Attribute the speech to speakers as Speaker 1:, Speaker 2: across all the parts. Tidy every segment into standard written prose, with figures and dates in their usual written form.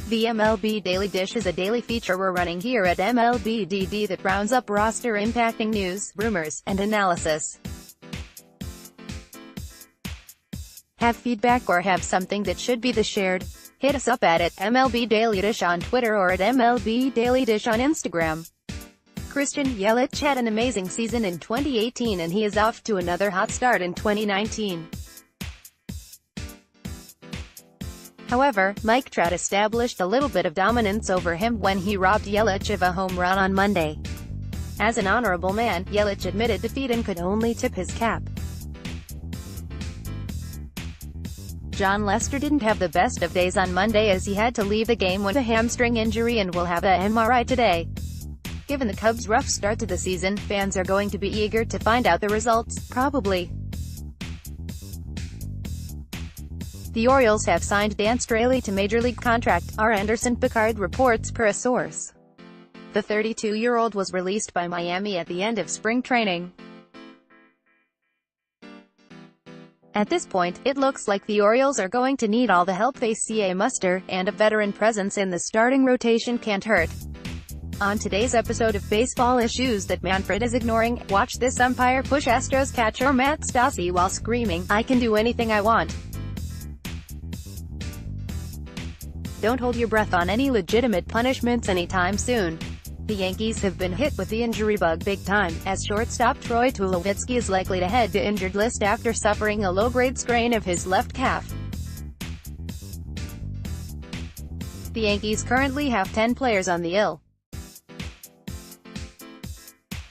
Speaker 1: The MLB Daily Dish is a daily feature we're running here at MLB that rounds up roster-impacting news, rumors, and analysis. Have feedback or have something that should be shared? Hit us up at MLB Daily Dish on Twitter or at MLB Daily Dish on Instagram. Christian Yelich had an amazing season in 2018 and he is off to another hot start in 2019. However, Trout established a little bit of dominance over him when he robbed Yelich of a home run on Monday. As an honorable man, Yelich admitted defeat and could only tip his cap. Jon Lester didn't have the best of days on Monday as he had to leave the game with a hamstring injury and will have a MRI today. Given the Cubs' rough start to the season, fans are going to be eager to find out the results, probably. The Orioles have signed Straily to Major League contract, R. Anderson Picard reports per a source. The 32-year-old was released by Miami at the end of spring training. At this point, it looks like the Orioles are going to need all the help they can muster, and a veteran presence in the starting rotation can't hurt. On today's episode of Baseball Issues That Manfred is Ignoring, watch this umpire push Astros catcher Matt Stassi while screaming, "I can do anything I want." Don't hold your breath on any legitimate punishments anytime soon. The Yankees have been hit with the injury bug big time, as shortstop Troy Tulowitzki is likely to head to injured list after suffering a low-grade sprain of his left calf. The Yankees currently have 10 players on the IL.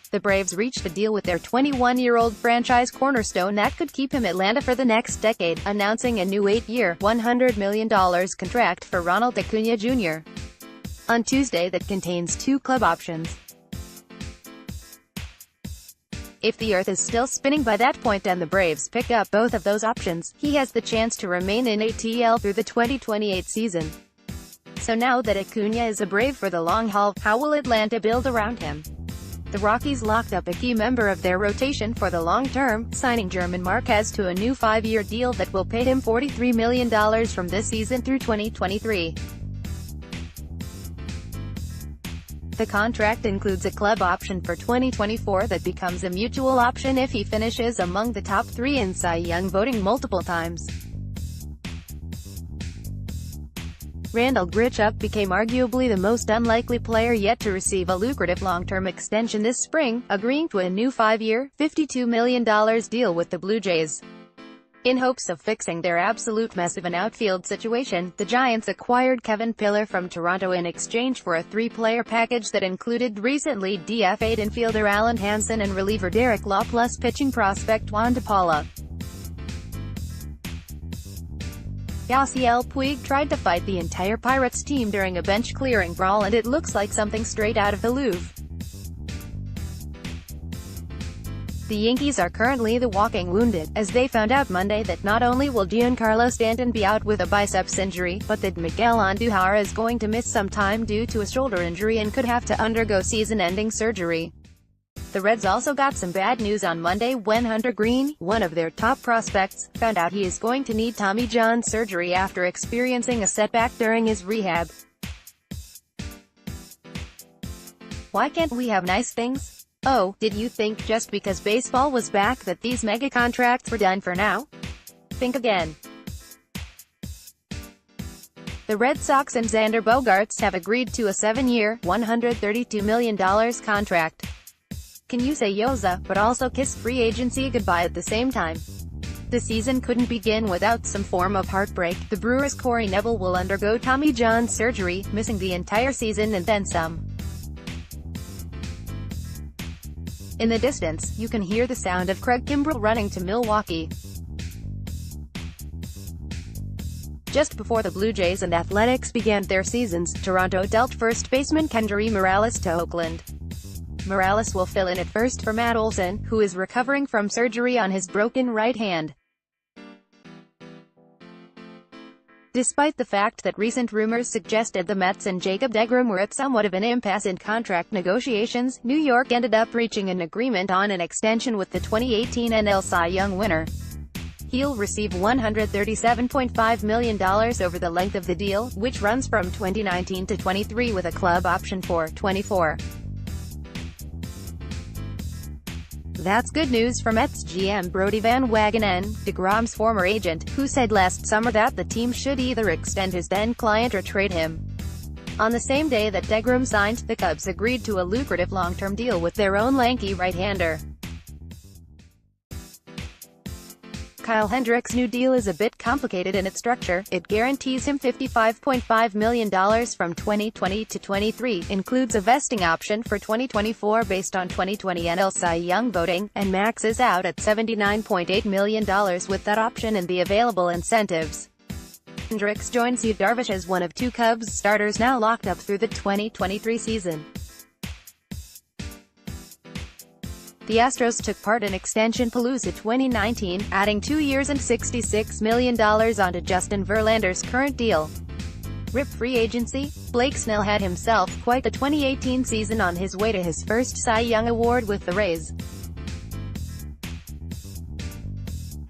Speaker 1: The Braves reached a deal with their 21-year-old franchise cornerstone that could keep him at Atlanta for the next decade, announcing a new 8-year, $100 million contract for Ronald Acuna Jr. on Tuesday that contains 2 club options. If the Earth is still spinning by that point and the Braves pick up both of those options, he has the chance to remain in ATL through the 2028 season. So now that Acuna is a Brave for the long haul, how will Atlanta build around him? The Rockies locked up a key member of their rotation for the long term, signing German Marquez to a new 5-year deal that will pay him $43 million from this season through 2023. The contract includes a club option for 2024 that becomes a mutual option if he finishes among the top 3 in Cy Young voting multiple times. Randall Grichuk became arguably the most unlikely player yet to receive a lucrative long-term extension this spring, agreeing to a new 5-year, $52 million deal with the Blue Jays. In hopes of fixing their absolute mess of an outfield situation, the Giants acquired Kevin Pillar from Toronto in exchange for a 3-player package that included recently DFA'd infielder Alan Hansen and reliever Derek Law plus pitching prospect Juan DePaula. Yasiel Puig tried to fight the entire Pirates team during a bench-clearing brawl and it looks like something straight out of the Louvre. The Yankees are currently the walking wounded, as they found out Monday that not only will Giancarlo Stanton be out with a biceps injury, but that Miguel Andujar is going to miss some time due to a shoulder injury and could have to undergo season-ending surgery. The Reds also got some bad news on Monday when Hunter Greene, one of their top prospects, found out he is going to need Tommy John surgery after experiencing a setback during his rehab. Why can't we have nice things? Oh, did you think just because baseball was back that these mega contracts were done for now? Think again. The Red Sox and Xander Bogaerts have agreed to a 7-year, $132 million contract. Can you say Yoza, but also kiss free agency goodbye at the same time? The season couldn't begin without some form of heartbreak. The Brewers' Corey Knebel will undergo Tommy John surgery, missing the entire season and then some. In the distance, you can hear the sound of Craig Kimbrell running to Milwaukee. Just before the Blue Jays and Athletics began their seasons, Toronto dealt first baseman Kendry Morales to Oakland. Morales will fill in at first for Matt Olson, who is recovering from surgery on his broken right hand. Despite the fact that recent rumors suggested the Mets and Jacob deGrom were at somewhat of an impasse in contract negotiations, New York ended up reaching an agreement on an extension with the 2018 NL Cy Young winner. He'll receive $137.5 million over the length of the deal, which runs from 2019 to 23 with a club option for 24. That's good news for Mets GM Brodie Van Wagenen, deGrom's former agent, who said last summer that the team should either extend his then-client or trade him. On the same day that deGrom signed, the Cubs agreed to a lucrative long-term deal with their own lanky right-hander. Kyle Hendricks' new deal is a bit complicated in its structure. It guarantees him $55.5 million from 2020 to 23, includes a vesting option for 2024 based on 2020 NL Cy Young voting, and maxes out at $79.8 million with that option and the available incentives. Hendricks joins Yu Darvish as one of two Cubs starters now locked up through the 2023 season. The Astros took part in Extension Palooza 2019, adding 2 years and $66 million onto Justin Verlander's current deal. Rip free agency? Blake Snell had himself quite the 2018 season on his way to his first Cy Young award with the Rays.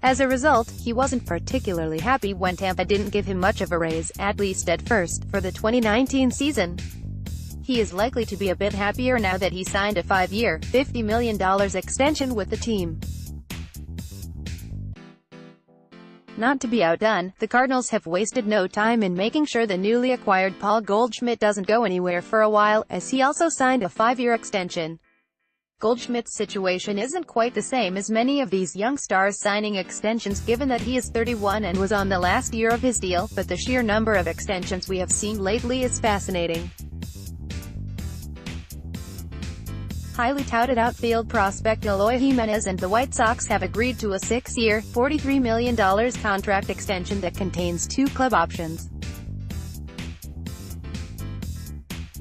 Speaker 1: As a result, he wasn't particularly happy when Tampa didn't give him much of a raise, at least at first, for the 2019 season. He is likely to be a bit happier now that he signed a 5-year, $50 million extension with the team. Not to be outdone, the Cardinals have wasted no time in making sure the newly acquired Paul Goldschmidt doesn't go anywhere for a while, as he also signed a 5-year extension. Goldschmidt's situation isn't quite the same as many of these young stars signing extensions given that he is 31 and was on the last year of his deal, but the sheer number of extensions we have seen lately is fascinating. Highly touted outfield prospect Eloy Jimenez and the White Sox have agreed to a 6-year, $43 million contract extension that contains 2 club options.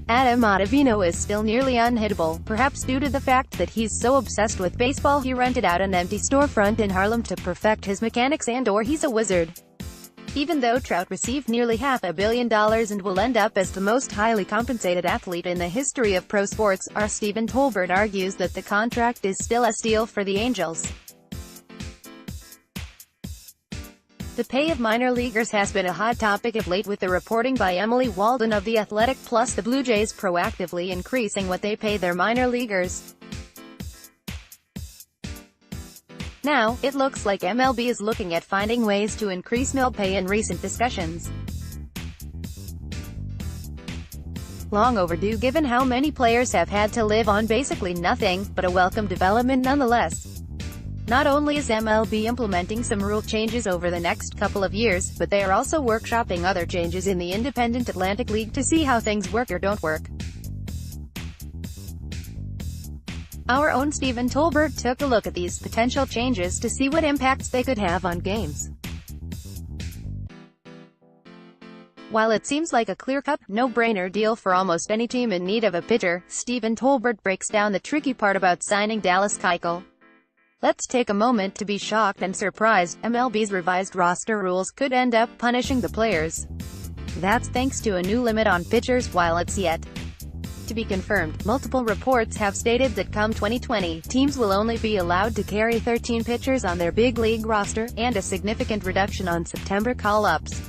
Speaker 1: Adam Ottavino is still nearly unhittable, perhaps due to the fact that he's so obsessed with baseball he rented out an empty storefront in Harlem to perfect his mechanics and/or he's a wizard. Even though Trout received nearly $500 million and will end up as the most highly compensated athlete in the history of pro sports, our Stephen Tolbert argues that the contract is still a steal for the Angels. The pay of minor leaguers has been a hot topic of late, with the reporting by Emily Walden of The Athletic, plus the Blue Jays proactively increasing what they pay their minor leaguers. Now, it looks like MLB is looking at finding ways to increase mill pay in recent discussions. Long overdue given how many players have had to live on basically nothing, but a welcome development nonetheless. Not only is MLB implementing some rule changes over the next couple of years, but they are also workshopping other changes in the Independent Atlantic League to see how things work or don't work. Our own Stephen Tolbert took a look at these potential changes to see what impacts they could have on games. While it seems like a clear-cut, no-brainer deal for almost any team in need of a pitcher, Stephen Tolbert breaks down the tricky part about signing Dallas Keuchel. Let's take a moment to be shocked and surprised. MLB's revised roster rules could end up punishing the players. That's thanks to a new limit on pitchers, while it's yet to be confirmed. Multiple reports have stated that come 2020, teams will only be allowed to carry 13 pitchers on their big league roster, and a significant reduction on September call-ups.